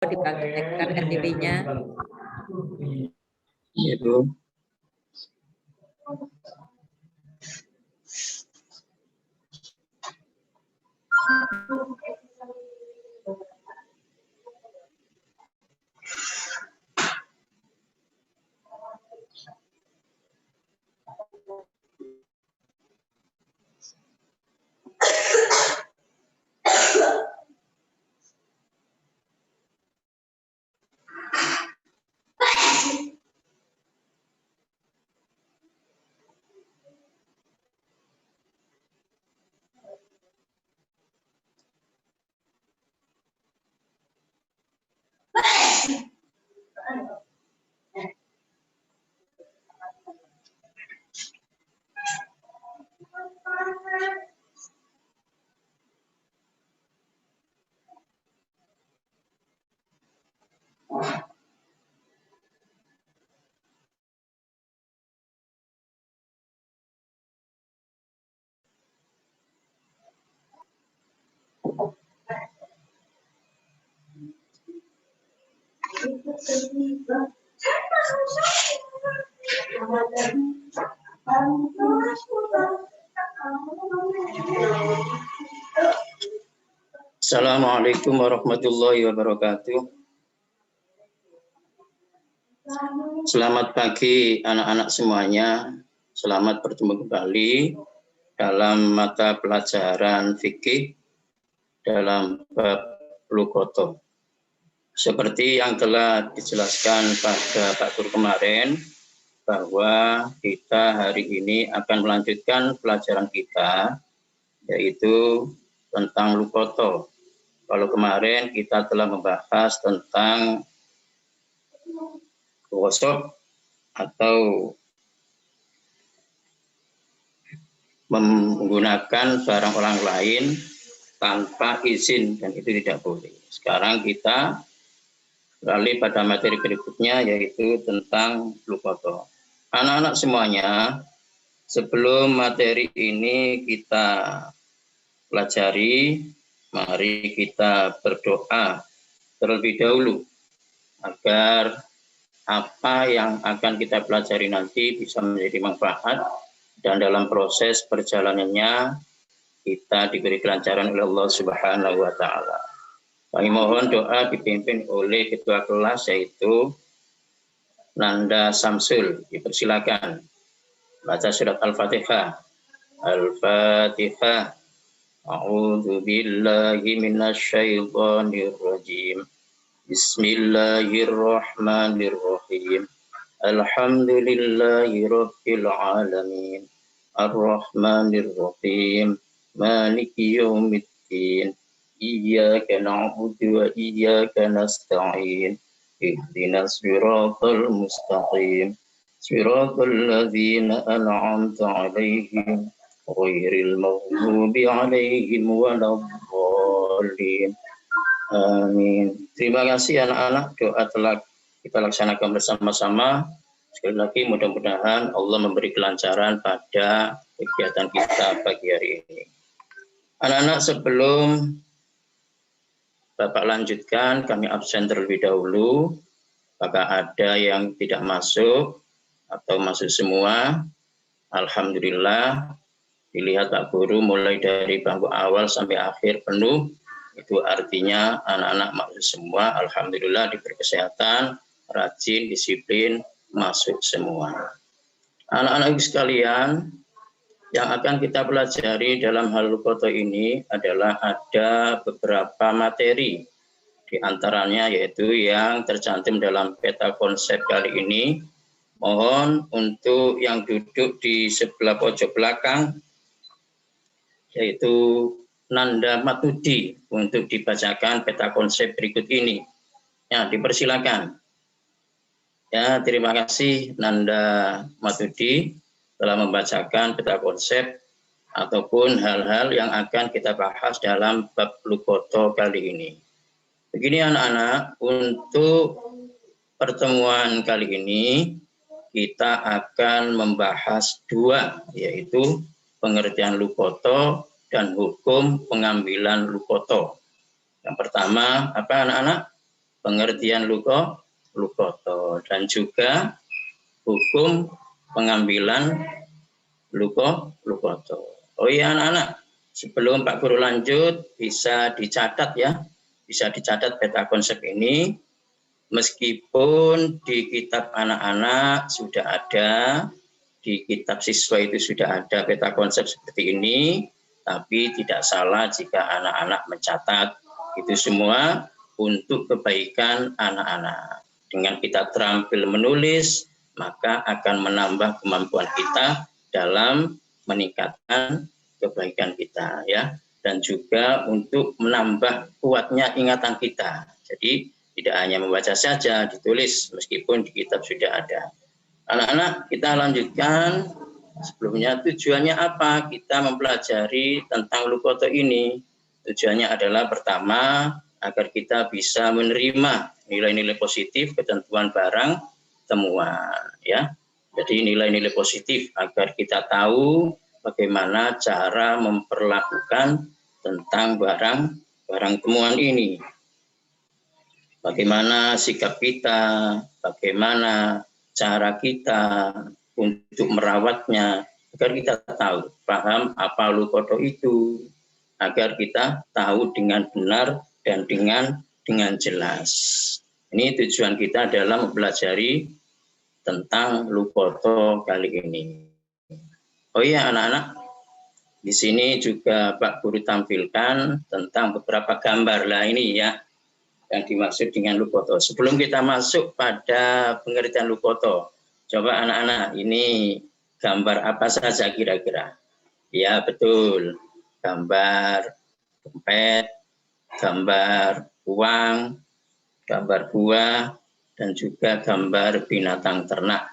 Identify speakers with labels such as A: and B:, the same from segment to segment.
A: dipraktekkan NDP-nya.
B: Itu. Assalamualaikum warahmatullahi wabarakatuh. Selamat pagi anak-anak semuanya. Selamat bertemu kembali dalam mata pelajaran fikih dalam bab lukoto. Seperti yang telah dijelaskan pada Pak Guru kemarin, bahwa kita hari ini akan melanjutkan pelajaran kita, yaitu tentang lukoto. Kalau kemarin kita telah membahas tentang gosok atau menggunakan barang orang lain tanpa izin, dan itu tidak boleh. Sekarang kita beralih pada materi berikutnya, yaitu tentang lukoto. Anak-anak semuanya, sebelum materi ini kita pelajari, mari kita berdoa terlebih dahulu agar apa yang akan kita pelajari nanti bisa menjadi manfaat, dan dalam proses perjalanannya kita diberi kelancaran oleh Allah Subhanahu wa Ta'ala. Kami mohon doa dipimpin oleh ketua kelas, yaitu Nanda Samsul. Dipersilakan baca surat Al-Fatihah. Al-Fatihah. A'udzu billahi minasyaitonir rajim. Bismillahirrahmanirrahim. Alhamdulillahi rabbil alamin. Ar-Rahmanir-Rahim. Maliki yaumiddin. Iyyaka na'budu wa iyyaka nasta'in. Ihdinas siratal mustaqim. Siratal ladzina an'amta 'alaihim ghairil maghdubi 'alaihim waladdallin. Amin. Terima kasih anak-anak, doa telah kita laksanakan bersama-sama. Sekali lagi mudah-mudahan Allah memberi kelancaran pada kegiatan kita pagi hari ini. Anak-anak, sebelum Bapak lanjutkan, kami absen terlebih dahulu. Apakah ada yang tidak masuk atau masuk semua? Alhamdulillah, dilihat Pak Guru mulai dari bangku awal sampai akhir penuh. Itu artinya anak-anak masuk semua. Alhamdulillah, diberi kesehatan, rajin, disiplin, masuk semua. Anak-anak sekalian, yang akan kita pelajari dalam hal lukoto ini adalah ada beberapa materi. Di antaranya yaitu yang tercantum dalam peta konsep kali ini. Mohon untuk yang duduk di sebelah pojok belakang, yaitu Nanda Matudi, untuk dibacakan peta konsep berikut ini. Ya, dipersilakan. Ya, terima kasih Nanda Matudi telah membacakan peta konsep ataupun hal-hal yang akan kita bahas dalam bab lukoto kali ini. Begini anak-anak, untuk pertemuan kali ini kita akan membahas dua, yaitu pengertian lukoto dan hukum pengambilan lukoto. Yang pertama, apa anak-anak? pengertian lukoto, dan juga hukum pengambilan lukoto. Oh iya anak-anak, sebelum Pak Guru lanjut, bisa dicatat ya, bisa dicatat peta konsep ini. Meskipun di kitab anak-anak sudah ada, di kitab siswa itu sudah ada peta konsep seperti ini, tapi tidak salah jika anak-anak mencatat. Itu semua untuk kebaikan anak-anak. Dengan kita terampil menulis, maka akan menambah kemampuan kita dalam meningkatkan kebaikan kita, ya, dan juga untuk menambah kuatnya ingatan kita. Jadi tidak hanya membaca saja, ditulis meskipun di kitab sudah ada. Anak-anak, kita lanjutkan. Sebelumnya tujuannya apa kita mempelajari tentang lukoto ini? Tujuannya adalah pertama, agar kita bisa menerima nilai-nilai positif ketentuan barang temuan, ya. Jadi nilai-nilai positif agar kita tahu bagaimana cara memperlakukan tentang barang temuan ini. Bagaimana sikap kita, bagaimana cara kita untuk merawatnya, agar kita tahu, paham apa lukoto itu, agar kita tahu dengan benar dan dengan jelas. Ini tujuan kita dalam mempelajari tentang lukoto kali ini. Oh iya anak-anak, di sini juga Pak Guru tampilkan tentang beberapa gambar lah ini ya, yang dimaksud dengan lukoto. Sebelum kita masuk pada pengertian lukoto, coba anak-anak, ini gambar apa saja kira-kira? Ya betul, gambar dompet, gambar uang, gambar buah, dan juga gambar binatang ternak.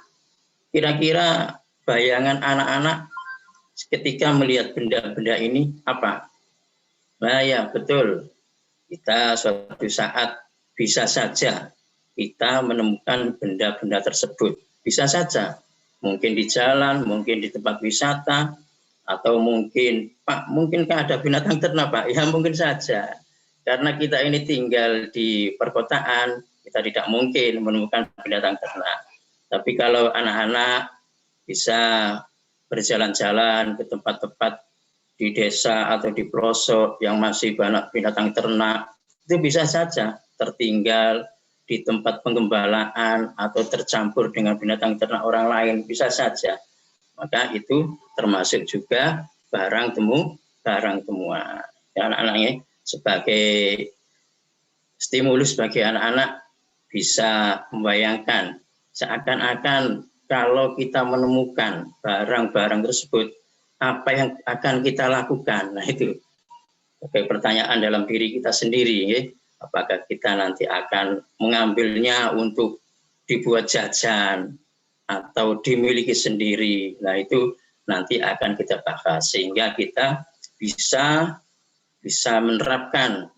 B: Kira-kira bayangan anak-anak ketika melihat benda-benda ini apa? Nah ya betul, kita suatu saat bisa saja kita menemukan benda-benda tersebut. Bisa saja, mungkin di jalan, mungkin di tempat wisata, atau mungkin, Pak, mungkinkah ada binatang ternak, Pak? Ya mungkin saja. Karena kita ini tinggal di perkotaan, kita tidak mungkin menemukan binatang ternak. Tapi kalau anak-anak bisa berjalan-jalan ke tempat-tempat di desa atau di pelosok yang masih banyak binatang ternak, itu bisa saja tertinggal di tempat penggembalaan atau tercampur dengan binatang ternak orang lain, bisa saja. Maka itu termasuk juga barang temuan. Ya, anak-anaknya sebagai stimulus bagi anak-anak bisa membayangkan seakan-akan kalau kita menemukan barang-barang tersebut, apa yang akan kita lakukan? Nah itu sebagai pertanyaan dalam diri kita sendiri, ya. Apakah kita nanti akan mengambilnya untuk dibuat jajan atau dimiliki sendiri? Nah itu nanti akan kita bahas sehingga kita bisa menerapkan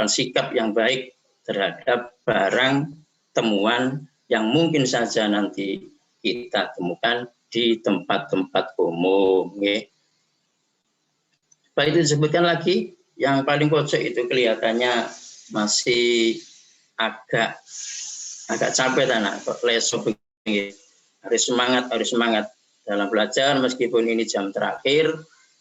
B: sikap yang baik terhadap barang temuan yang mungkin saja nanti kita temukan di tempat-tempat umum. Ya. Baik, itu disebutkan lagi, yang paling pojok itu kelihatannya masih agak capek anak, kok leso begini. Harus semangat dalam belajar, meskipun ini jam terakhir,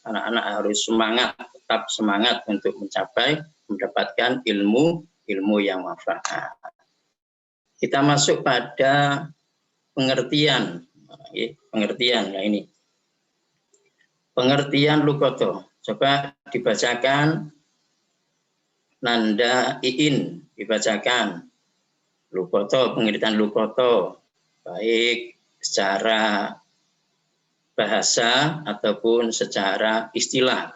B: anak-anak harus tetap semangat untuk mendapatkan ilmu yang manfaat. Kita masuk pada pengertian. Pengertian, nah ini. Pengertian lukoto. Coba dibacakan, Nanda Iin, dibacakan. Lukoto, pengertian lukoto, baik secara bahasa ataupun secara istilah.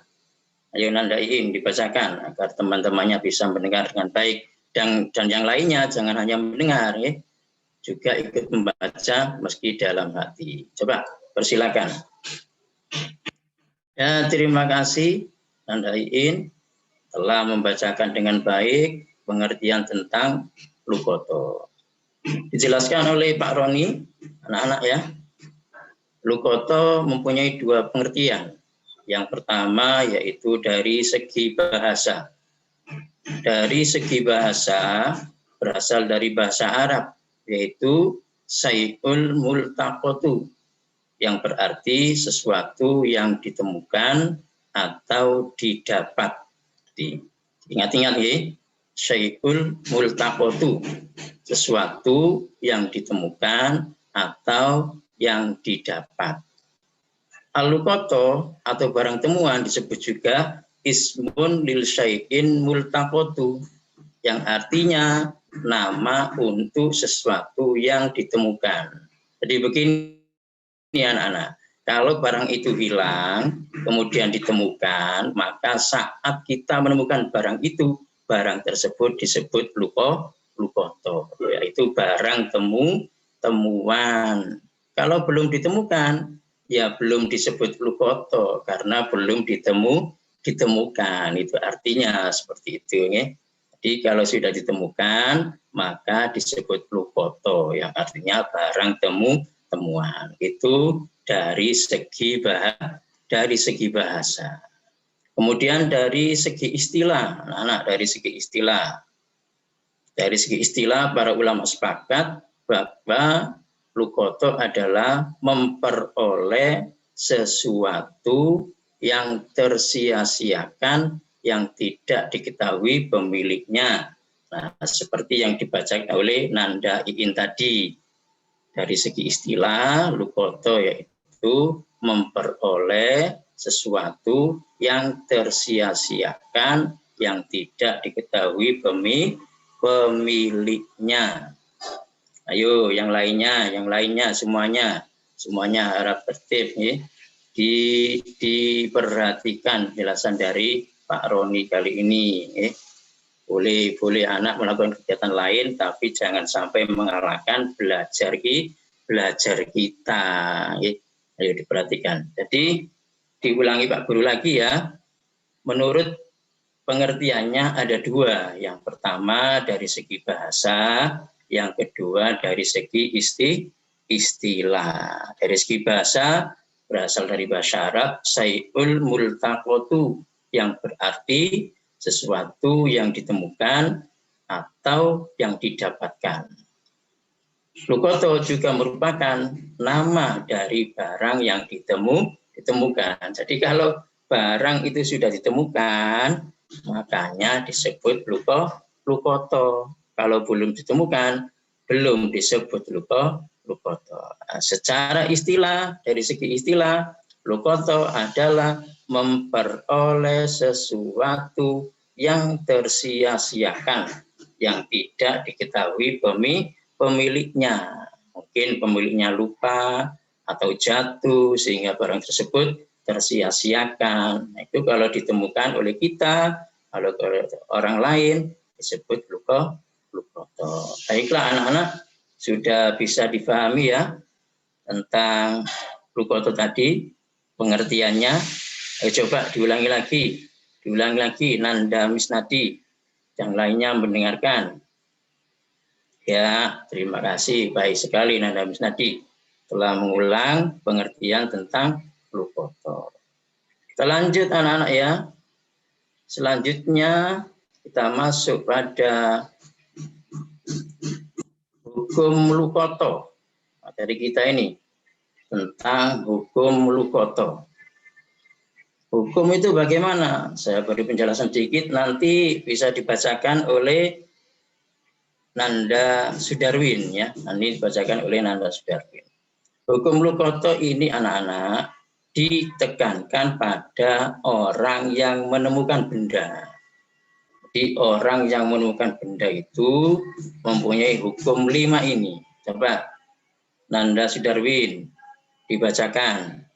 B: Ayo Nanda Iin dibacakan agar teman-temannya bisa mendengar dengan baik, dan yang lainnya jangan hanya mendengar, ya. Juga ikut membaca meski dalam hati. Coba persilakan. Ya, terima kasih Nanda Iin telah membacakan dengan baik pengertian tentang lukoto. Dijelaskan oleh Pak Roni, anak-anak ya. Lukoto mempunyai dua pengertian. Yang pertama yaitu dari segi bahasa. Dari segi bahasa, berasal dari bahasa Arab, yaitu syai'ul multaqatu, yang berarti sesuatu yang ditemukan atau didapat. Ingat-ingat ya, syai'ul multaqatu, sesuatu yang ditemukan atau yang didapat. Al-luqata atau barang temuan disebut juga ismun lil syai'in multaqatu, yang artinya nama untuk sesuatu yang ditemukan. Jadi begini anak-anak, kalau barang itu hilang kemudian ditemukan, maka saat kita menemukan barang itu, barang tersebut disebut luqata, yaitu barang temuan. Kalau belum ditemukan, ya belum disebut luqata karena belum ditemukan. Itu artinya seperti itu ya. Jadi kalau sudah ditemukan maka disebut luqata, yang artinya barang temuan. Itu dari segi bahasa. Kemudian dari segi istilah, anak-anak, dari segi istilah para ulama sepakat bahwa luqata adalah memperoleh sesuatu yang tersia-siakan, yang tidak diketahui pemiliknya. Nah, seperti yang dibaca oleh Nanda Iin tadi. Dari segi istilah, luqata yaitu memperoleh sesuatu yang tersia-siakan, yang tidak diketahui pemiliknya. Ayo yang lainnya semuanya harap tertib ya. Diperhatikan penjelasan dari Pak Roni kali ini ya. Boleh anak melakukan kegiatan lain, tapi jangan sampai mengalahkan belajar kita ya. Ayo diperhatikan. Jadi diulangi Pak Guru lagi ya. Menurut pengertiannya ada dua. Yang pertama dari segi bahasa, yang kedua dari segi istilah. Dari segi bahasa berasal dari bahasa Arab syai'ul multaqatu, yang berarti sesuatu yang ditemukan atau yang didapatkan. Luqata juga merupakan nama dari barang yang ditemukan. Jadi kalau barang itu sudah ditemukan, makanya disebut luqata. Kalau belum ditemukan, belum disebut luqata. Secara istilah, dari segi istilah, luqata adalah memperoleh sesuatu yang tersia-siakan, yang tidak diketahui pemiliknya. Mungkin pemiliknya lupa atau jatuh sehingga barang tersebut tersia-siakan. Nah, itu kalau ditemukan oleh kita, kalau oleh orang lain disebut luqata. Baiklah anak-anak, sudah bisa difahami ya tentang luqata tadi, pengertiannya. Coba diulangi lagi Nanda Misnadi, yang lainnya mendengarkan. Ya, terima kasih, baik sekali Nanda Misnadi telah mengulang pengertian tentang luqata. Kita lanjut anak-anak ya. Selanjutnya kita masuk pada hukum luqata. Dari kita ini tentang hukum luqata. Hukum itu bagaimana? Saya beri penjelasan sedikit, nanti bisa dibacakan oleh Nanda Sudarwin ya. Nanti dibacakan oleh Nanda Sudarwin. Hukum luqata ini anak-anak ditekankan pada orang yang menemukan benda. Jadi orang yang menemukan benda itu mempunyai hukum 5 ini. Coba Nanda Sudarwin dibacakan.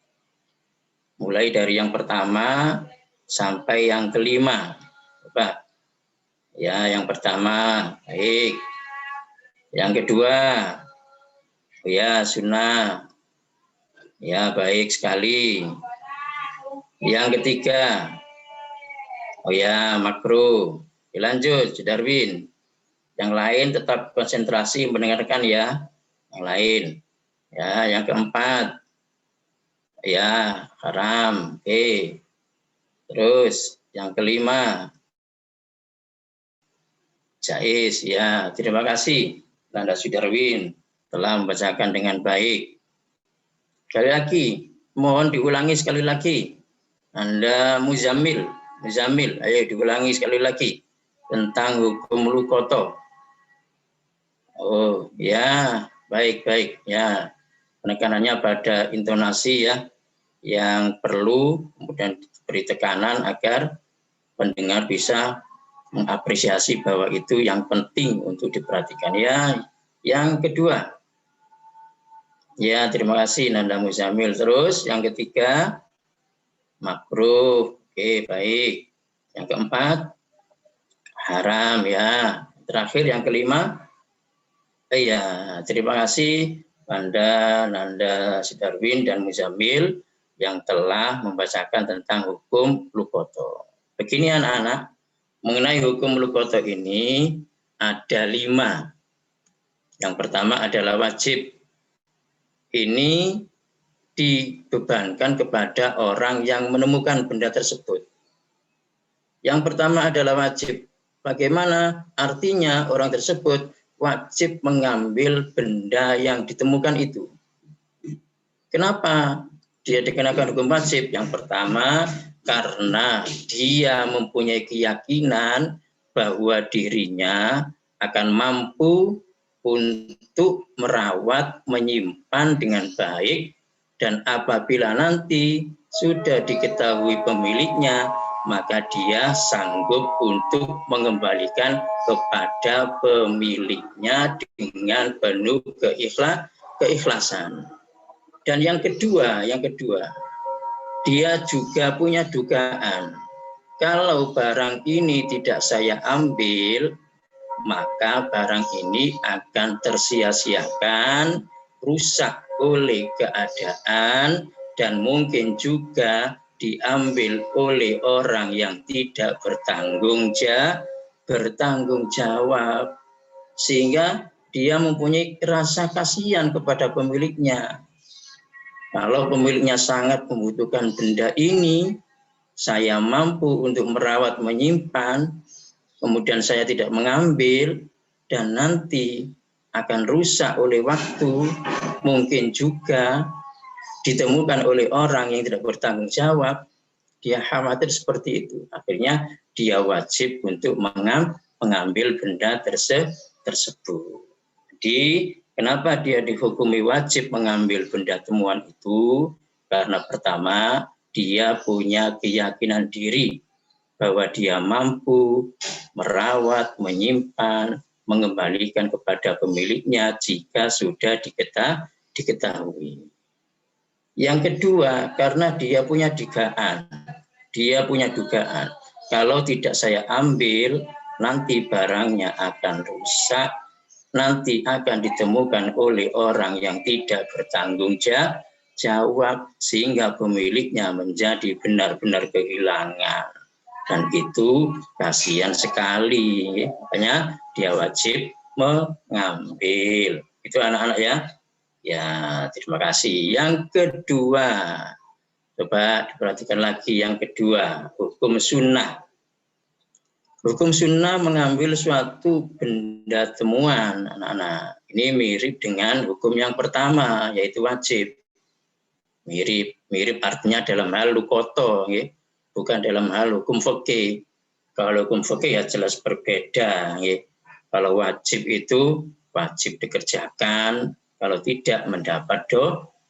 B: Mulai dari yang pertama sampai yang kelima. Coba. Ya, yang pertama, baik. Yang kedua, ya sunnah. Ya, baik sekali. Yang ketiga, oh ya makruh. Lanjut, Sudarwin. Yang lain tetap konsentrasi mendengarkan ya. Yang lain. Ya, yang keempat, ya haram. Oke. Terus yang kelima, Jais, ya, terima kasih Nanda Sudarwin telah membacakan dengan baik. Sekali lagi, mohon diulangi sekali lagi. Anda Muzamil, ayo diulangi sekali lagi tentang hukum lukoto. Oh ya, baik ya. Penekanannya pada intonasi ya, yang perlu kemudian beri tekanan agar pendengar bisa mengapresiasi bahwa itu yang penting untuk diperhatikan ya. Yang kedua, ya terima kasih Nanda Muzamil. Terus yang ketiga, makruh. Oke, baik. Yang keempat, haram ya. Terakhir yang kelima, iya, terima kasih Nanda Sudarwin dan Muzamil yang telah membacakan tentang hukum lukoto. Begini anak-anak, mengenai hukum lukoto ini ada 5. Yang pertama adalah wajib. Ini dibebankan kepada orang yang menemukan benda tersebut. Yang pertama adalah wajib. Bagaimana artinya orang tersebut wajib mengambil benda yang ditemukan itu? Kenapa dia dikenakan hukum wajib? Yang pertama, karena dia mempunyai keyakinan bahwa dirinya akan mampu untuk merawat, menyimpan dengan baik, dan apabila nanti sudah diketahui pemiliknya, maka dia sanggup untuk mengembalikan kepada pemiliknya dengan penuh keikhlasan. Dan yang kedua, dia juga punya dugaan. Kalau barang ini tidak saya ambil, maka barang ini akan tersia-siakan, rusak oleh keadaan, dan mungkin juga diambil oleh orang yang tidak bertanggung jawab, sehingga dia mempunyai rasa kasihan kepada pemiliknya. Kalau pemiliknya sangat membutuhkan benda ini, saya mampu untuk merawat, menyimpan, kemudian saya tidak mengambil, dan nanti akan rusak oleh waktu, mungkin juga ditemukan oleh orang yang tidak bertanggung jawab, dia khawatir seperti itu. Akhirnya dia wajib untuk mengambil benda tersebut. Jadi kenapa dia dihukumi wajib mengambil benda temuan itu? Karena pertama, dia punya keyakinan diri bahwa dia mampu merawat, menyimpan, mengembalikan kepada pemiliknya jika sudah diketahui. Yang kedua, karena dia punya dugaan. Kalau tidak saya ambil, nanti barangnya akan rusak, nanti akan ditemukan oleh orang yang tidak bertanggung jawab, sehingga pemiliknya menjadi benar-benar kehilangan. Dan itu kasihan sekali, makanya dia wajib mengambil. Itu anak-anak ya. Ya, terima kasih. Yang kedua, coba diperhatikan lagi yang kedua, hukum sunnah. Hukum sunnah mengambil suatu benda temuan, anak-anak. Ini mirip dengan hukum yang pertama, yaitu wajib. Mirip artinya dalam hal lukoto, ya. Bukan dalam hal hukum fikih. Kalau hukum fikih ya jelas berbeda. Ya. Kalau wajib itu wajib dikerjakan, kalau tidak mendapat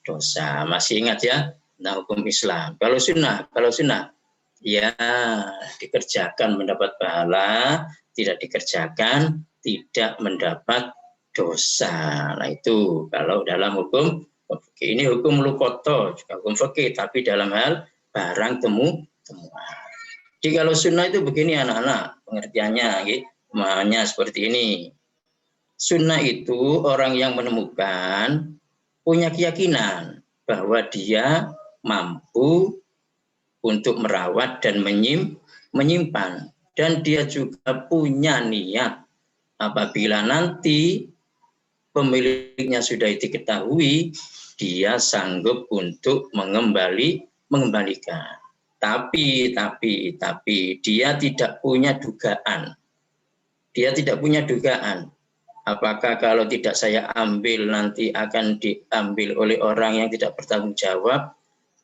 B: dosa. Masih ingat ya, nah hukum Islam. Kalau sunnah ya dikerjakan mendapat pahala, tidak dikerjakan tidak mendapat dosa. Nah itu kalau dalam hukum fikih. Ini hukum lukoto, juga hukum fikih, tapi dalam hal barang temuan. Jadi kalau sunnah itu begini anak-anak, pengertiannya, pemahamannya seperti ini. Sunnah itu orang yang menemukan punya keyakinan bahwa dia mampu untuk merawat dan menyimpan. Dan dia juga punya niat apabila nanti pemiliknya sudah diketahui, dia sanggup untuk mengembalikan. Tapi dia tidak punya dugaan. Dia tidak punya dugaan. Apakah kalau tidak saya ambil nanti akan diambil oleh orang yang tidak bertanggung jawab,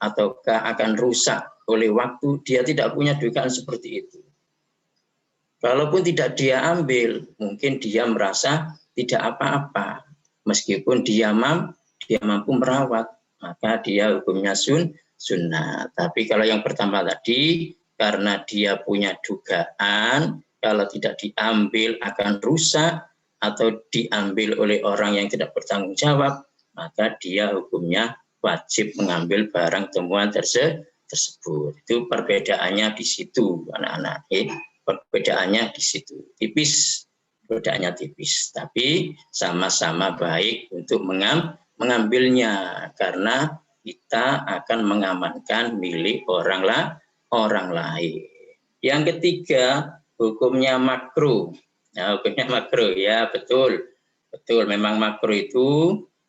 B: ataukah akan rusak oleh waktu? Dia tidak punya dugaan seperti itu. Kalaupun tidak dia ambil, mungkin dia merasa tidak apa-apa. Meskipun dia mampu merawat, maka dia hukumnya sunnah. Tapi kalau yang pertama tadi, karena dia punya dugaan, kalau tidak diambil akan rusak, atau diambil oleh orang yang tidak bertanggung jawab, maka dia hukumnya wajib mengambil barang temuan tersebut. Itu perbedaannya di situ, anak-anak. Perbedaannya di situ. Tipis, perbedaannya tipis. Tapi sama-sama baik untuk mengambilnya, karena kita akan mengamankan milik orang lain. Yang ketiga, hukumnya makruh. Nah, hukumnya makruh, ya betul. Betul, memang makruh itu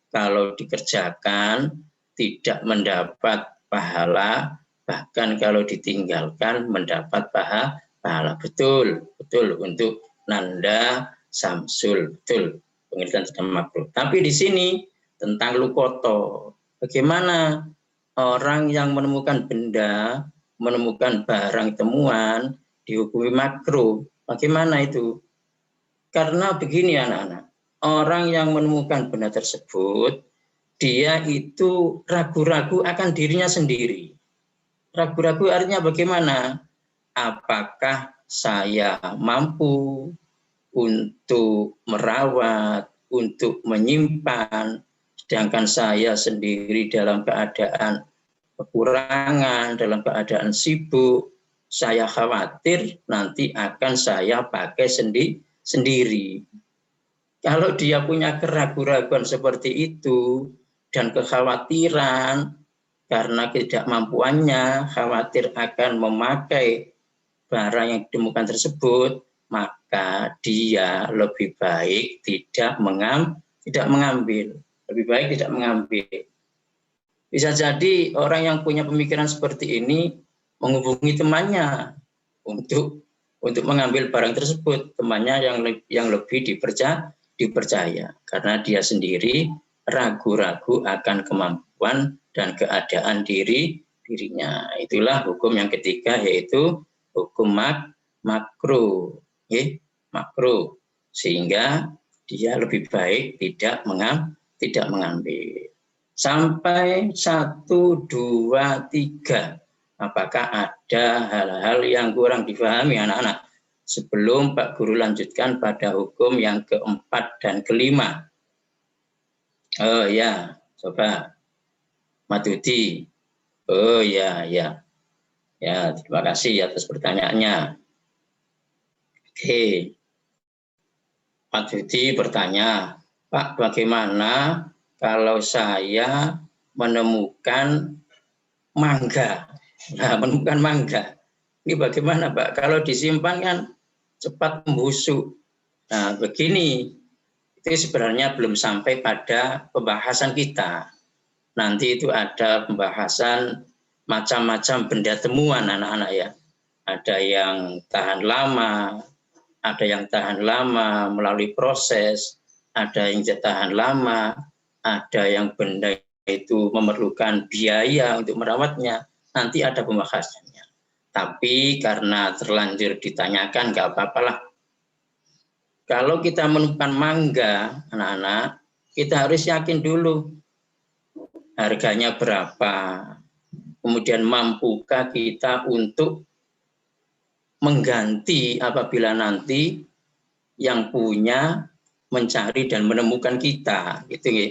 B: kalau dikerjakan tidak mendapat pahala, bahkan kalau ditinggalkan mendapat pahala. Betul, betul, untuk nanda samsul, betul, pengertian tentang makruh. Tapi di sini tentang lukoto, bagaimana orang yang menemukan benda, menemukan barang temuan dihukumi makruh, bagaimana itu? Karena begini anak-anak, orang yang menemukan benda tersebut, dia itu ragu-ragu akan dirinya sendiri. Ragu-ragu artinya bagaimana? Apakah saya mampu untuk merawat, untuk menyimpan, sedangkan saya sendiri dalam keadaan kekurangan, dalam keadaan sibuk, saya khawatir nanti akan saya pakai sendiri. Kalau dia punya keraguan-raguan seperti itu dan kekhawatiran karena ketidakmampuannya, khawatir akan memakai barang yang ditemukan tersebut, maka dia lebih baik tidak mengambil. Lebih baik tidak mengambil. Bisa jadi orang yang punya pemikiran seperti ini menghubungi temannya untuk mengambil barang tersebut, temannya yang lebih dipercaya, karena dia sendiri ragu-ragu akan kemampuan dan keadaan dirinya. Itulah hukum yang ketiga, yaitu hukum makruh, makruh, sehingga dia lebih baik tidak mengambil. Sampai 1, 2, 3. Apakah ada hal-hal yang kurang dipahami anak-anak? Sebelum Pak Guru lanjutkan pada hukum yang keempat dan kelima. Oh ya, coba. Madudi. Oh ya. Ya, terima kasih atas pertanyaannya. Oke. Madudi bertanya, Pak, bagaimana kalau saya menemukan mangga? Nah, menemukan mangga. Ini bagaimana, Pak? Kalau disimpan kan cepat membusuk. Nah, begini, itu sebenarnya belum sampai pada pembahasan kita. Nanti itu ada pembahasan macam-macam benda temuan anak-anak ya. Ada yang tahan lama, ada yang tahan lama melalui proses, ada yang tahan lama, ada yang benda itu memerlukan biaya untuk merawatnya. Nanti ada pembahasannya. Tapi karena terlanjur ditanyakan, nggak apa-apalah. Kalau kita menemukan mangga, anak-anak, kita harus yakin dulu harganya berapa. Kemudian mampukah kita untuk mengganti apabila nanti yang punya mencari dan menemukan kita, gitu ya.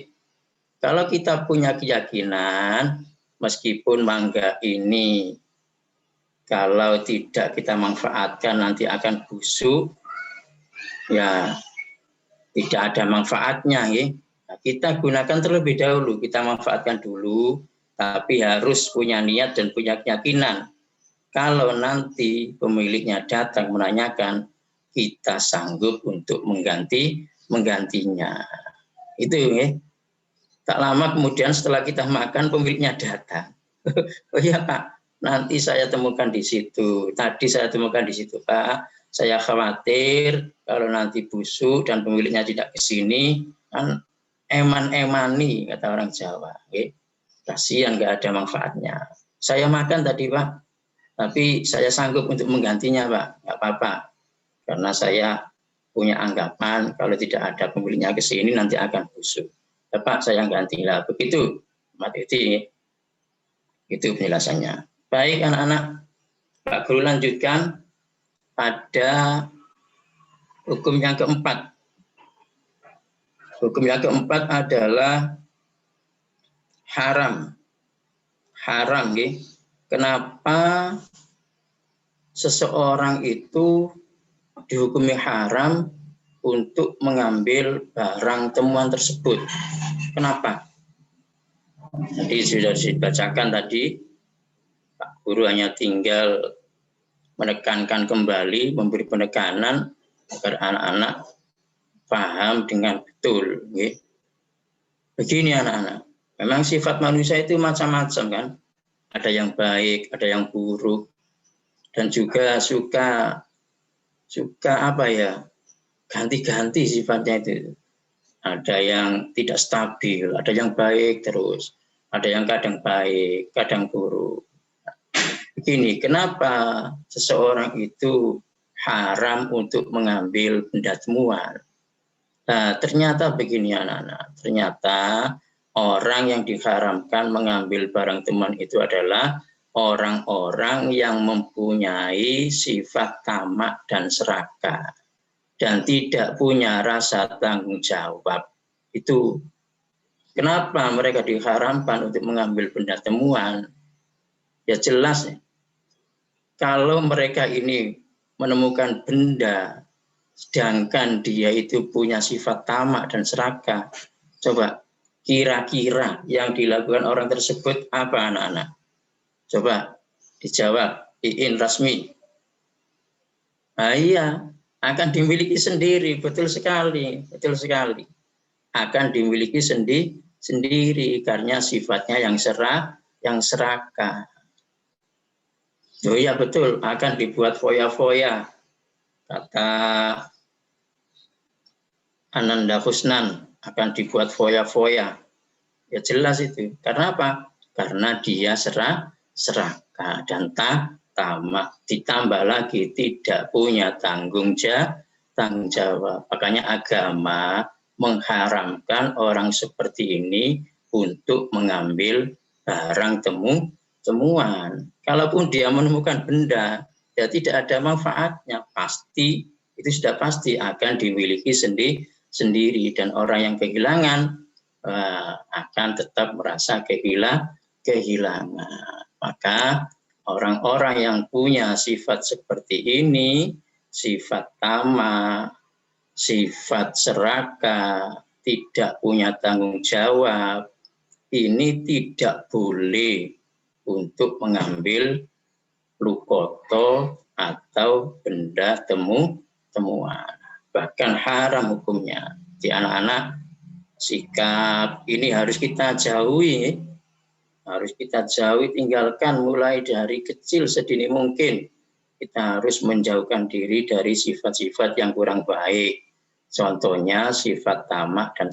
B: Kalau kita punya keyakinan, meskipun mangga ini kalau tidak kita manfaatkan nanti akan busuk, ya tidak ada manfaatnya ya. Nah, kita gunakan terlebih dahulu, kita manfaatkan dulu, tapi harus punya niat dan punya keyakinan. Kalau nanti pemiliknya datang menanyakan, kita sanggup untuk menggantinya. Itu ya. Tak lama kemudian setelah kita makan, pemiliknya datang. Oh iya Pak, nanti saya temukan di situ. Tadi saya temukan di situ Pak. Saya khawatir kalau nanti busuk dan pemiliknya tidak ke sini, kan eman-emani, kata orang Jawa. Okay? Kasihan, nggak ada manfaatnya. Saya makan tadi, Pak, tapi saya sanggup untuk menggantinya, Pak. Nggak apa-apa. Karena saya punya anggapan kalau tidak ada pemiliknya ke sini nanti akan busuk. Ya, Pak, saya gantilah. Begitu, Mbak Titi. Itu penjelasannya. Baik, anak-anak. Pak Guru lanjutkan pada hukum yang keempat. Hukum yang keempat adalah haram. Haram, ya. Kenapa seseorang itu dihukumi haram untuk mengambil barang temuan tersebut? Kenapa? Jadi sudah dibacakan tadi, Pak Guru hanya tinggal menekankan kembali, memberi penekanan agar anak-anak paham dengan betul. Begini anak-anak, memang sifat manusia itu macam-macam kan, ada yang baik, ada yang buruk, dan juga suka apa ya, ganti-ganti sifatnya itu. Ada yang tidak stabil, ada yang baik terus, ada yang kadang baik, kadang buruk. Begini, kenapa seseorang itu haram untuk mengambil benda temuan? Nah, ternyata begini anak-anak, ternyata orang yang diharamkan mengambil barang temuan itu adalah orang-orang yang mempunyai sifat tamak dan serakah dan tidak punya rasa tanggung jawab. Itu kenapa mereka diharamkan untuk mengambil benda temuan? Ya jelas ya. Kalau mereka ini menemukan benda, sedangkan dia itu punya sifat tamak dan serakah, coba kira-kira yang dilakukan orang tersebut apa anak-anak? Coba dijawab, Iin Rasmi. Nah, iya, akan dimiliki sendiri, betul sekali, betul sekali. Akan dimiliki sendiri karena sifatnya yang serakah. Oh iya betul, akan dibuat foya-foya, kata Ananda Husnan, akan dibuat foya-foya. Ya jelas itu. Karena apa? Karena dia serakah dan tamak. Ditambah lagi tidak punya tanggung jawab. Makanya agama mengharamkan orang seperti ini untuk mengambil barang temuan. Kalaupun dia menemukan benda, ya tidak ada manfaatnya, pasti itu sudah pasti akan dimiliki sendiri dan orang yang kehilangan akan tetap merasa kehilangan. Maka orang-orang yang punya sifat seperti ini, sifat tamak, sifat serakah, tidak punya tanggung jawab, ini tidak boleh untuk mengambil lukoto atau benda temuan. Bahkan haram hukumnya. Di anak-anak, sikap ini harus kita jauhi. Harus kita jauhi, tinggalkan mulai dari kecil sedini mungkin. Kita harus menjauhkan diri dari sifat-sifat yang kurang baik. Contohnya sifat tamak dan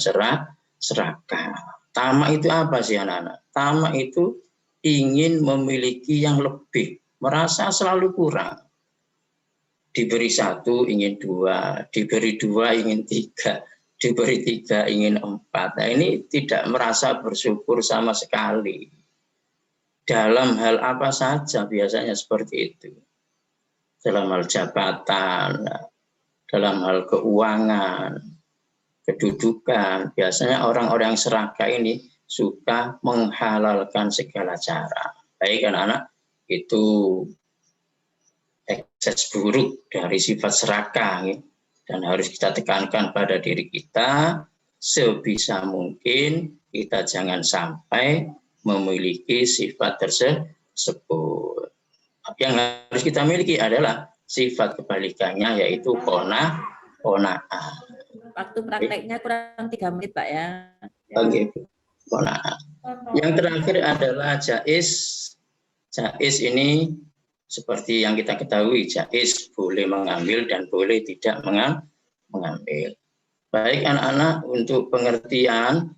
B: serakah. Tamak itu apa sih anak-anak? Tamak itu ingin memiliki yang lebih, merasa selalu kurang. Diberi satu ingin dua, diberi dua ingin tiga, diberi tiga ingin empat. Nah ini tidak merasa bersyukur sama sekali. Dalam hal apa saja biasanya seperti itu. Dalam hal jabatan, dalam hal keuangan, kedudukan, biasanya orang-orang yang serakah ini suka menghalalkan segala cara. Baik anak-anak, itu ekses buruk dari sifat serakah ya. Dan harus kita tekankan pada diri kita, sebisa mungkin kita jangan sampai memiliki sifat tersebut. Yang harus kita miliki adalah sifat kebalikannya, yaitu qanaah.
A: Waktu prakteknya kurang 3 menit, Pak ya.
B: Oke. Qanaah. Yang terakhir adalah jaiz. Jaiz ini seperti yang kita ketahui, jaiz boleh mengambil dan boleh tidak mengambil. Baik anak-anak, untuk pengertian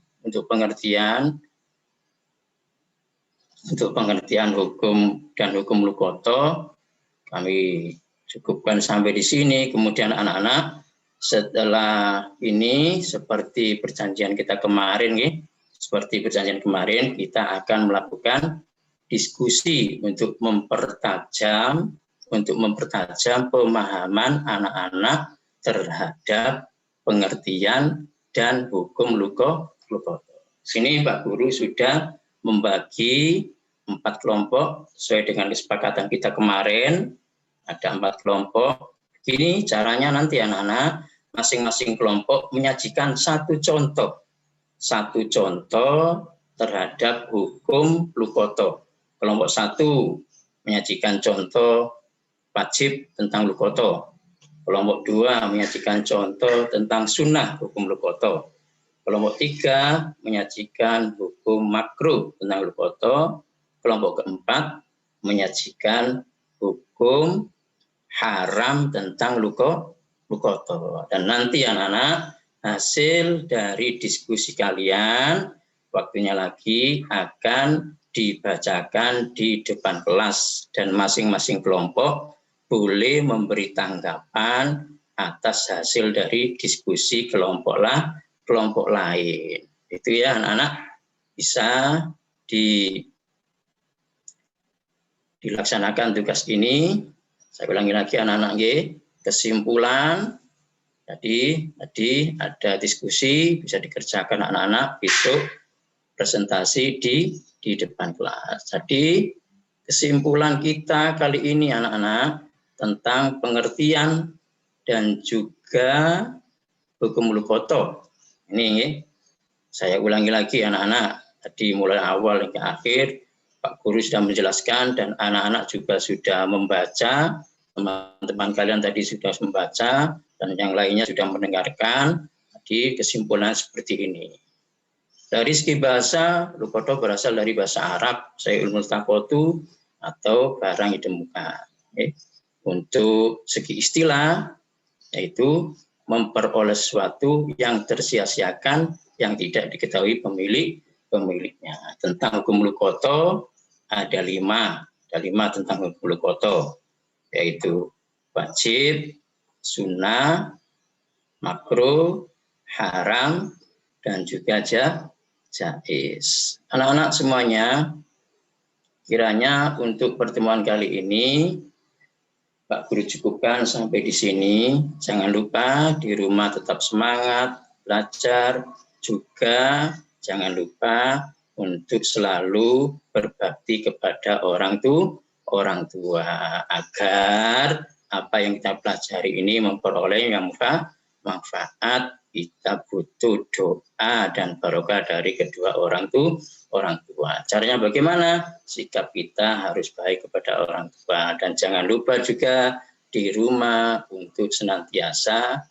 B: hukum dan hukum lukoto kami cukupkan sampai di sini. Kemudian anak-anak, setelah ini seperti perjanjian kita kemarin, kita akan melakukan diskusi untuk mempertajam pemahaman anak-anak terhadap pengertian dan hukum lukoto. Sini Pak Guru sudah membagi 4 kelompok sesuai dengan kesepakatan kita kemarin. Ada 4 kelompok. Begini caranya nanti anak-anak, masing-masing kelompok menyajikan satu contoh terhadap hukum lukoto. Kelompok 1 menyajikan contoh wajib tentang lukoto. Kelompok 2 menyajikan contoh tentang sunnah hukum lukoto. Kelompok 3 menyajikan hukum makruh tentang lukoto. Kelompok keempat menyajikan hukum haram tentang lukoto. Dan nanti anak-anak, hasil dari diskusi kalian waktunya lagi akan dibacakan di depan kelas dan masing-masing kelompok boleh memberi tanggapan atas hasil dari diskusi kelompok lain. Itu ya anak-anak, bisa dilaksanakan tugas ini. Saya ulangi lagi anak-anak, kesimpulan tadi ada diskusi, bisa dikerjakan anak-anak besok presentasi di depan kelas. Jadi kesimpulan kita kali ini anak-anak tentang pengertian dan juga hukum lukoto. Ini saya ulangi lagi anak-anak, tadi mulai awal hingga akhir Pak Guru sudah menjelaskan dan anak-anak juga sudah membaca, teman-teman kalian tadi sudah membaca dan yang lainnya sudah mendengarkan. Jadi kesimpulan seperti ini. Dari segi bahasa, lukoto berasal dari bahasa Arab, sayul multakotu atau barang yang ditemukan. Untuk segi istilah, yaitu memperoleh sesuatu yang tersia-siakan yang tidak diketahui pemiliknya. Tentang hukum lukoto ada 5 tentang hukum lukoto, yaitu wajib, sunnah, makruh, haram, dan juga jaiz. Anak-anak semuanya, kiranya untuk pertemuan kali ini Pak Guru cukupkan sampai di sini. Jangan lupa di rumah tetap semangat belajar, juga jangan lupa untuk selalu berbakti kepada orang tua agar apa yang kita pelajari ini memperoleh yang manfaat. Kita butuh doa dan barokah dari kedua orang tua. Caranya bagaimana? Sikap kita harus baik kepada orang tua dan jangan lupa juga di rumah untuk senantiasa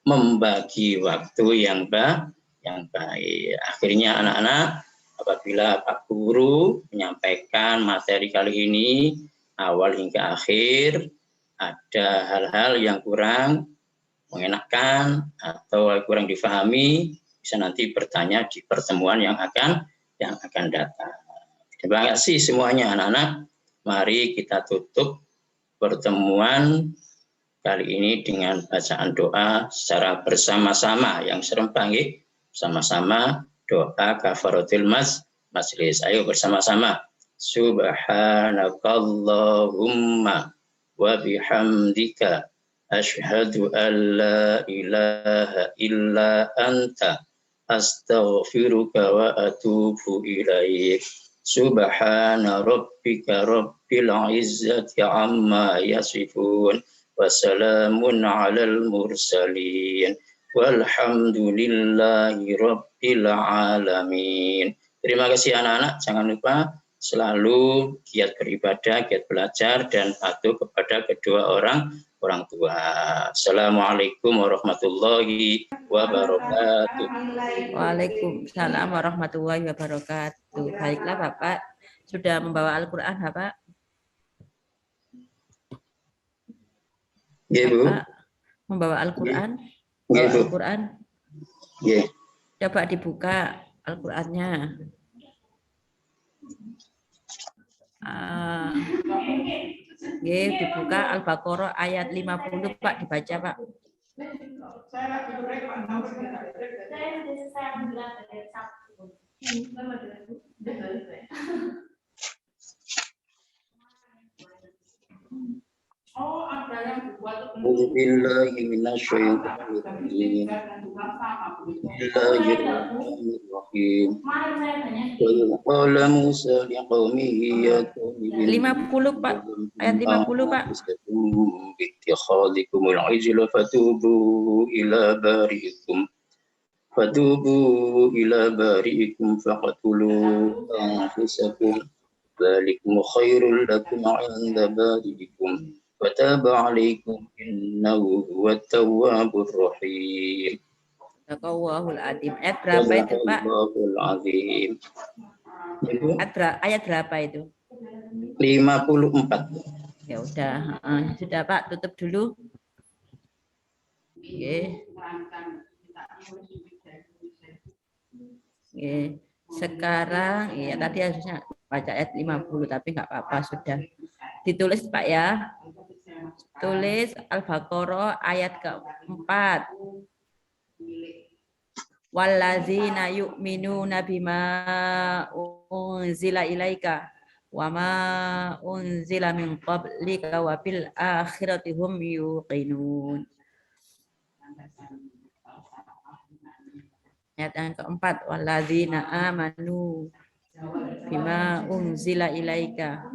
B: membagi waktu yang baik. Akhirnya anak-anak, apabila Pak Guru menyampaikan materi kali ini awal hingga akhir ada hal-hal yang kurang mengenakan atau kurang difahami, bisa nanti bertanya di pertemuan yang akan datang. Terima kasih semuanya anak-anak. Mari kita tutup pertemuan kali ini dengan bacaan doa secara bersama-sama yang serempak, sama-sama doa kafaratul majlis. Ayo bersama-sama. Subhanakallahumma wa bihamdika asyhadu an la ilaha illa anta astaghfiruka wa atubu ilaik. Subhana rabbika rabbil izzati amma yasifun wa salamun alal mursalin walhamdulillahi rabbil alamin. Terima kasih anak-anak, jangan lupa selalu giat beribadah, giat belajar dan patuh kepada kedua orang tua. Assalamualaikum warahmatullahi wabarakatuh.
A: Waalaikumsalam warahmatullahi wabarakatuh. Baiklah Bapak, sudah membawa Al-Quran Bapak?
B: Nggih, Bu.
A: Bapak membawa Al-Quran.
B: Nggih,
A: Bawa
B: Bu.
A: Al-Quran.
B: Nggih.
A: Coba dibuka Al-Qurannya. Nggih, dibuka Al-Baqarah ayat 50, Pak, dibaca, Pak.
B: Billahi minasyaitonir rajim. Bismillahirrahmanirrahim. Qala Musa liqaumihi ya qaumi
A: 50, Pak. Ayat 50, Pak.
B: bittikhadikumul ijla fatubu ila bari'ikum faqtulu anfusakum dzalikum khairul lakum 'inda bari'ikum fataba 'alaikum innahu huwat tawwabur rahim.
A: Sadaqallahul Adzim. Ayat berapa itu, Pak?
B: Sadaqallahul azim.
A: Ayat berapa itu?
B: 54.
A: Ya udah, sudah, Pak, tutup dulu. Oke. Oke. Sekarang ya tadi harusnya baca ayat 50 tapi nggak apa-apa, sudah. Ditulis, Pak, ya. Tulis Al-Baqarah ayat keempat. Wallazina yu'minuna bima unzila ilaika wa ma unzila min qablika wa bil akhirati hum yuqinun. Ayat yang keempat, wallazina amanu bima unzila ilaika.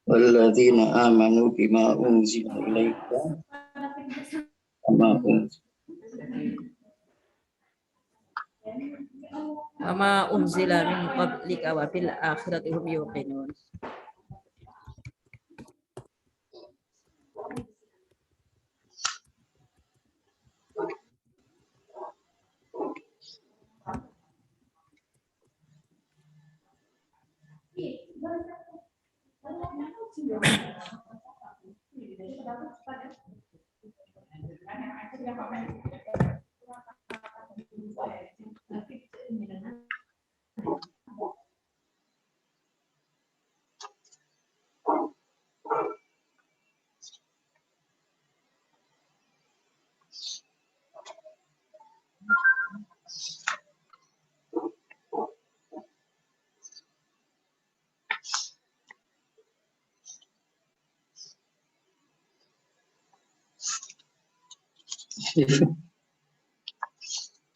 B: Walladzina amanu bima unzila ilaika
A: wa ma unzila min qablika wa bil akhirati hum yuqinun.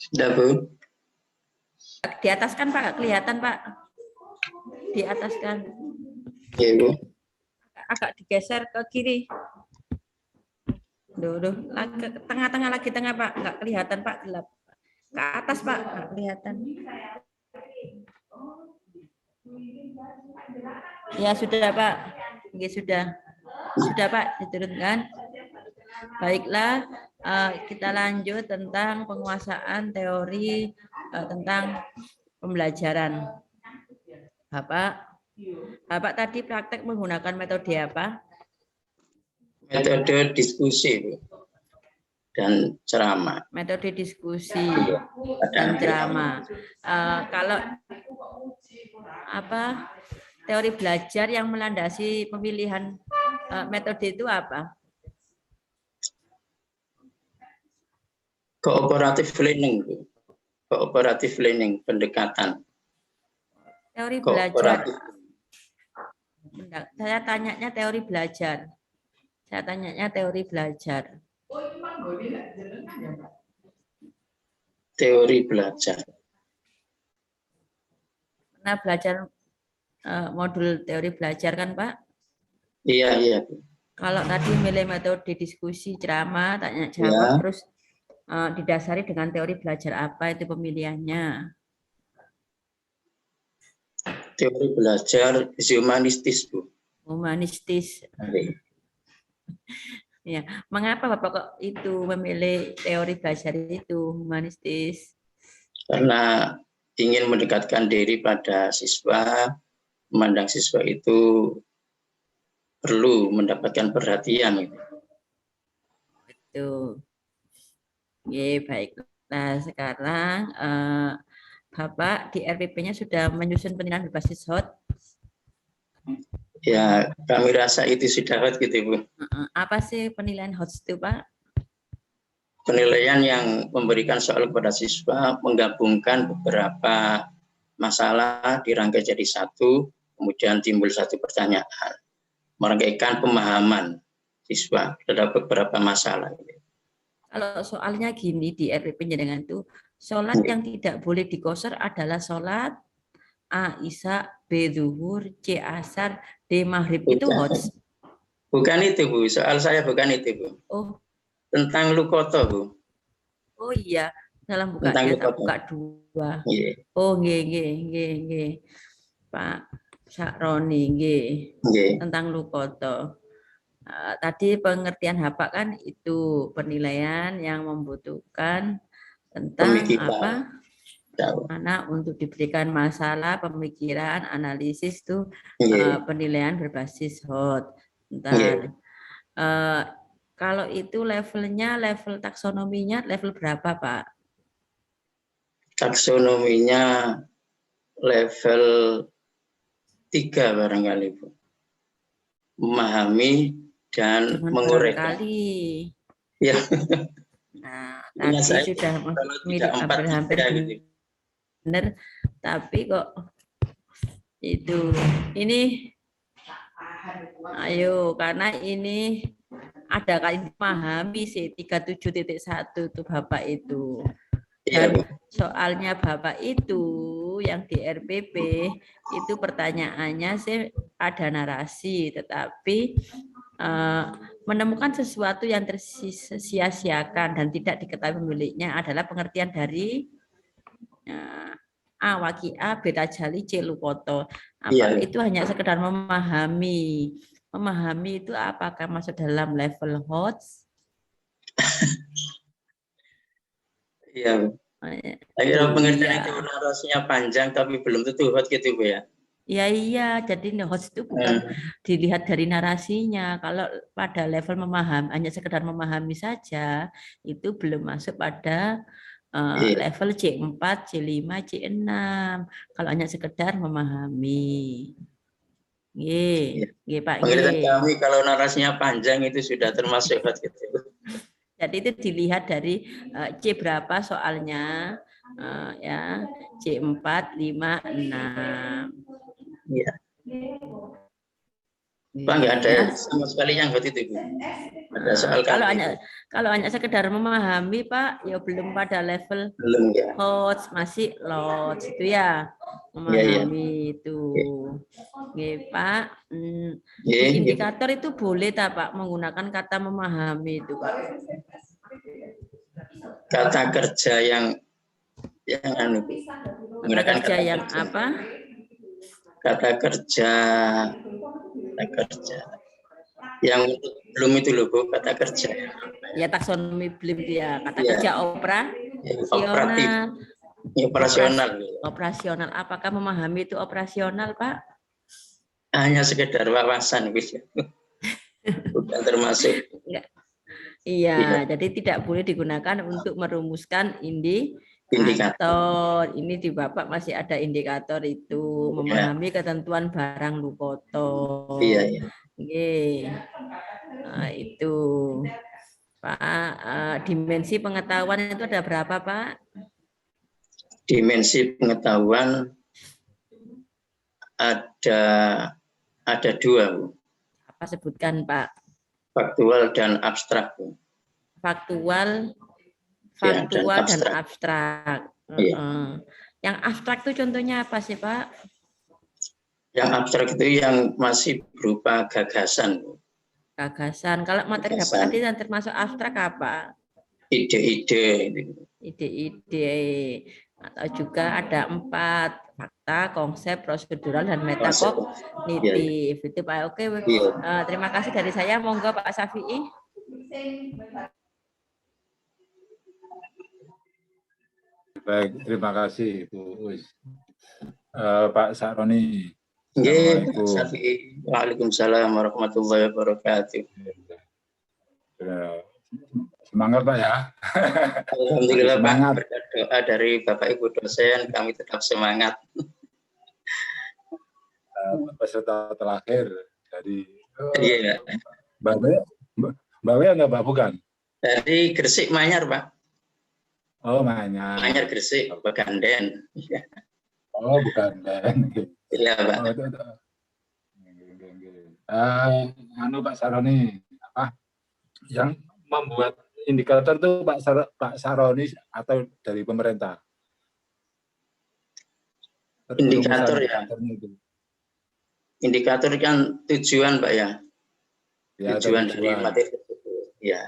B: Sudah, Bu?
A: Di atas kan, Pak, kelihatan, Pak. Di atas kan.
B: Iya, Bu.
A: Agak digeser ke kiri. Duh, ke tengah-tengah lagi, tengah, Pak. Enggak kelihatan, Pak, gelap. Ke atas, Pak, enggak kelihatan. Ya, sudah, Pak. Oke, sudah. Sudah, Pak, diturunkan. Baiklah, kita lanjut tentang penguasaan teori tentang pembelajaran. Bapak tadi praktek menggunakan metode apa?
B: Metode diskusi, Bu. Dan ceramah.
A: Metode diskusi dan ceramah. Kalau teori belajar yang melandasi pemilihan metode itu apa?
B: Cooperative learning, Bu. Cooperative learning, pendekatan.
A: Teori belajar. Saya tanyanya teori belajar.
B: Teori belajar.
A: Pernah belajar modul teori belajar kan, Pak?
B: Iya, Bu.
A: Kalau tadi milih metode diskusi, ceramah, tanya jawab, ya. Terus didasari dengan teori belajar apa itu pemilihannya?
B: Teori belajar humanistis, Bu.
A: Humanistis. Ya, mengapa Bapak kok itu memilih teori belajar itu humanistis?
B: Karena ingin mendekatkan diri pada siswa, memandang siswa itu perlu mendapatkan perhatian.
A: Itu. Oke, baiklah. Sekarang Bapak di RPP-nya sudah menyusun penilaian berbasis HOT.
B: Ya, kami rasa itu sudah hot gitu, Bu.
A: Apa sih penilaian HOT itu, Pak?
B: Penilaian yang memberikan soal kepada siswa, menggabungkan beberapa masalah dirangkai jadi satu, kemudian timbul satu pertanyaan, merangkaikan pemahaman siswa terhadap beberapa masalah.
A: Kalau soalnya gini di RPP dengan itu, sholat yang tidak boleh dikosor adalah sholat A Isya, B Zuhur, C Asar, D Maghrib. Itu HOT.
B: Bukan itu, Bu. Soal saya bukan itu, Bu.
A: Oh.
B: Tentang Lukoto, Bu.
A: Oh iya, dalam bukanya tak buka 2.
B: Yeah.
A: Oh nggih. Pak Sakroni nggih. Tentang Lukoto. Tadi pengertian Bapak kan itu penilaian yang membutuhkan tentang apa? Anak untuk diberikan masalah, pemikiran, analisis tuh penilaian berbasis HOT. Kalau itu levelnya, level taksonominya level berapa, Pak?
B: Taksonominya level 3 barangkali, Bu. Memahami dan menguraikan. Ya.
A: Nah, tadi sudah mirip hampir benar, tapi kok itu ini ayo karena ini ada kali memahami sih 37.1 tuh Bapak itu. Dan soalnya Bapak itu yang di RPP itu pertanyaannya sih ada narasi, tetapi menemukan sesuatu yang tersia-siakan dan tidak diketahui pemiliknya adalah pengertian dari A waqi'ah, B tajali, C lukoto. Apakah itu hanya sekedar memahami? Memahami itu apakah masuk dalam level HOT?
B: Iya. Akhirnya pengertian itu narasinya panjang tapi belum tentu HOT gitu, Bu ya.
A: Iya, jadi HOT itu bukan dilihat dari narasinya. Kalau pada level memahami, hanya sekedar memahami saja, itu belum masuk pada level C4, C5, C6. Kalau hanya sekedar memahami. Pak.
B: Pengertian kami kalau narasinya panjang itu sudah termasuk HOT gitu.
A: Jadi itu dilihat dari C berapa soalnya, ya C4, 5, 6.
B: Iya. Pak nggak ada sama sekali yang HOT itu, Bu. Ada soal
A: kalau hanya sekedar memahami, Pak, ya belum pada level HOT, masih LOT itu ya. Memahami itu. Oke, Pak. Di indikator itu boleh tak, Pak, menggunakan kata memahami itu, Pak?
B: Kata kerja yang
A: menggunakan kata kerja yang apa?
B: Kata kerja yang belum itu loh, Bu, kata kerja.
A: Ya taksonomi belum dia. Kata kerja operasional. Operasional. Apakah memahami itu operasional, Pak?
B: Hanya sekedar wawasan, bisa. Bukan termasuk.
A: Iya, jadi tidak boleh digunakan untuk merumuskan indikator. Ini di Bapak masih ada indikator itu, memahami ketentuan barang Lukoto.
B: Iya.
A: Nah, itu Pak, dimensi pengetahuan itu ada berapa, Pak?
B: Dimensi pengetahuan ada 2, Bu.
A: Apa sebutkan, Pak?
B: Faktual dan abstrak, Bu.
A: Faktual dan abstrak. Yang abstrak itu contohnya apa sih, Pak? Yang
B: abstrak itu yang masih berupa gagasan, Bu.
A: Gagasan. Kalau materi dapat tadi yang termasuk abstrak apa?
B: Ide-ide.
A: Ide-ide. Atau juga ada 4, fakta, konsep, prosedural, dan
B: Konsep.
A: metakognitif. Itu Pak. Oke,
B: Iya.
A: terima kasih dari saya. Monggo Pak Syafi'i.
C: Baik, terima kasih Bu Uis. Pak Saroni.
B: Nggih,
C: Assalamualaikum.
B: Syafi'i. Waalaikumsalam warahmatullahi wabarakatuh.
C: Semangat Pak ya.
B: Alhamdulillah
C: semangat.
B: Pak, berkat doa dari Bapak Ibu dosen kami tetap semangat.
C: Peserta terakhir dari
B: Iya,
C: Mbak Wea enggak Pak? Bukan?
B: dari Gresik Manyar Pak.
C: Oh, Manyar.
B: Manyar Gresik, Beganden.
C: Oh, bukan.
B: Iya Pak.
C: Anu Pak Saroni, apa yang membuat indikator itu Pak Saroni atau dari pemerintah?
B: Indikator ya. Indikator kan tujuan Pak ya. Tujuan dari materi tersebut. Ya.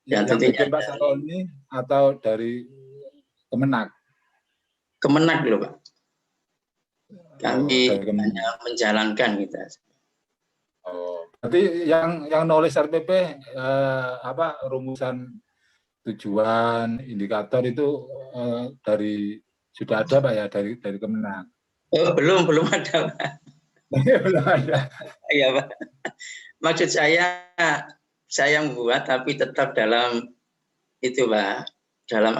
B: Dan
C: yang
B: tentunya
C: bikin Pak Saroni atau dari Kemenak?
B: Kemenak loh Pak. Kami hanya menjalankan kita.
C: Oh, berarti yang nulis RPP apa rumusan tujuan indikator itu dari sudah ada Pak ya dari Kemenak?
B: Oh, belum ada Pak.
C: Belum ada.
B: Iya Pak. Maksud saya membuat tapi tetap dalam itu Pak. Dalam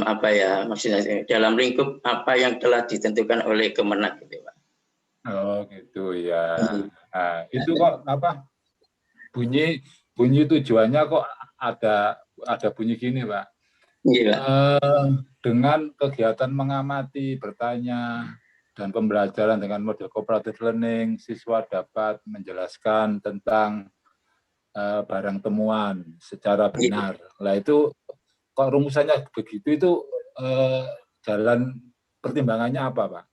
B: apa ya maksudnya dalam lingkup apa yang telah ditentukan oleh Kemenak gitu Pak.
C: Oh gitu ya. Nah, itu kok apa bunyi tujuannya kok ada bunyi gini Pak.
B: Iya.
C: Dengan kegiatan mengamati, bertanya, dan pembelajaran dengan model cooperative learning, siswa dapat menjelaskan tentang barang temuan secara benar. Nah itu kok rumusannya begitu itu jalan pertimbangannya apa Pak?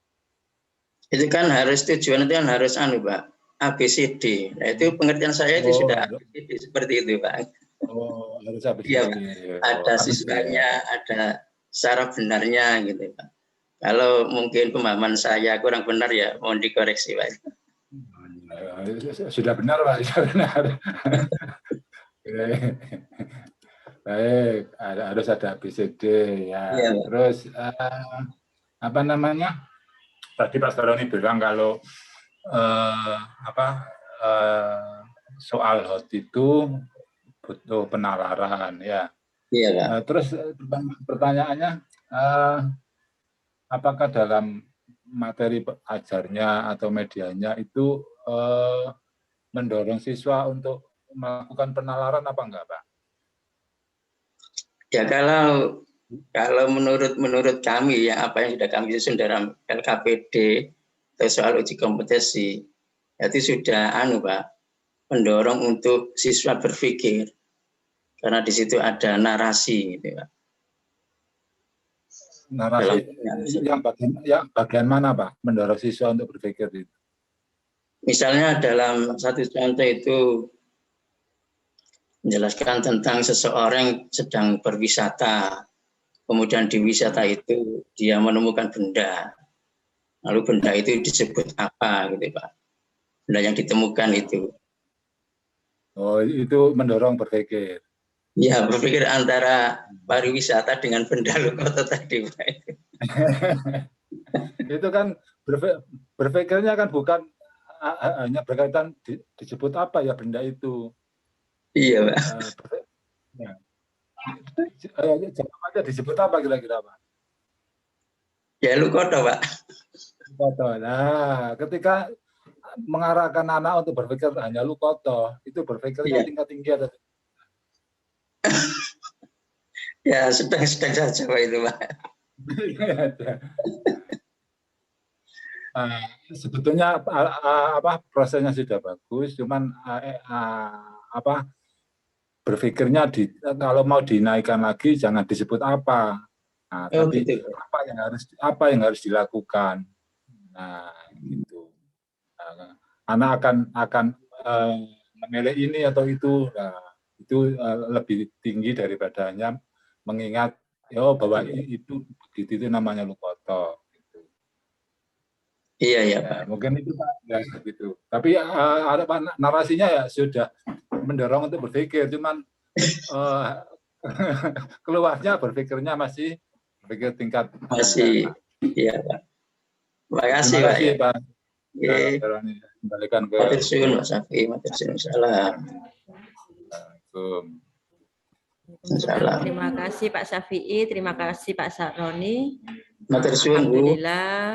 B: Itu kan harus tujuan itu kan harus Pak, ABCD. Nah itu pengertian saya itu sudah ABCD seperti itu Pak.
C: Oh harus ABCD.
B: Iya, ada siswanya, ada cara benarnya gitu Pak. Kalau mungkin pemahaman saya kurang benar ya mohon dikoreksi Pak.
C: Sudah benar Pak, sudah benar. Baik, harus ada ABCD ya.
B: Iya,
C: terus apa namanya? Tadi Pak Saroni bilang kalau soal HOT itu butuh penalaran ya.
B: Iya Pak.
C: Terus pertanyaannya, apakah dalam materi ajarnya atau medianya itu mendorong siswa untuk melakukan penalaran apa enggak Pak?
B: Ya kalau menurut kami ya apa yang sudah kami susun dalam LKPD atau soal uji kompetensi itu sudah Pak mendorong untuk siswa berpikir karena di situ ada narasi gitu Pak.
C: Narasi yang bagian mana Pak mendorong siswa untuk berpikir itu?
B: Misalnya dalam satu contoh itu menjelaskan tentang seseorang sedang berwisata, kemudian di wisata itu dia menemukan benda, lalu benda itu disebut apa gitu Pak, benda yang ditemukan itu.
C: Oh itu mendorong berpikir.
B: Ya berpikir antara pariwisata dengan benda Lukoto tadi Pak.
C: Itu kan berpikirnya kan bukan hanya berkaitan disebut apa ya benda itu.
B: Iya Pak.
C: Jawabannya disebut apa kira-kira Pak?
B: Ya Lukoto Pak.
C: Lukoto. Nah, ketika mengarahkan anak untuk berpikir hanya Lukoto, itu berpikirnya tingkat tinggi atau
B: ya sedang saja itu Pak.
C: Sebetulnya prosesnya sudah bagus, cuman berpikirnya kalau mau dinaikkan lagi jangan disebut apa, tapi gitu. apa yang harus dilakukan. Nah, gitu. Anak akan memilih ini atau itu. Nah, itu lebih tinggi daripada hanya mengingat bahwa itu begitu itu namanya Lukoto. Gitu.
B: Iya ya
C: Ya,
B: Pak.
C: mungkin itu Pak, ya gitu. Tapi ada narasinya ya sudah mendorong untuk berpikir, cuman keluarnya berpikirnya masih berpikir tingkat
B: Masih, iya Pak. Terima kasih
C: Terima
B: Pak.
C: kasih
B: Ya.
C: Pak. Ya,
B: Oke.
C: kembalikan ke
B: Matur suwun Mas Safi, matur suwun. Salam.
C: Assalamualaikum.
B: Salam.
A: Terima kasih Pak Syafi'i, terima kasih Pak Saroni.
B: Matur suwun Bu.
A: Alhamdulillah.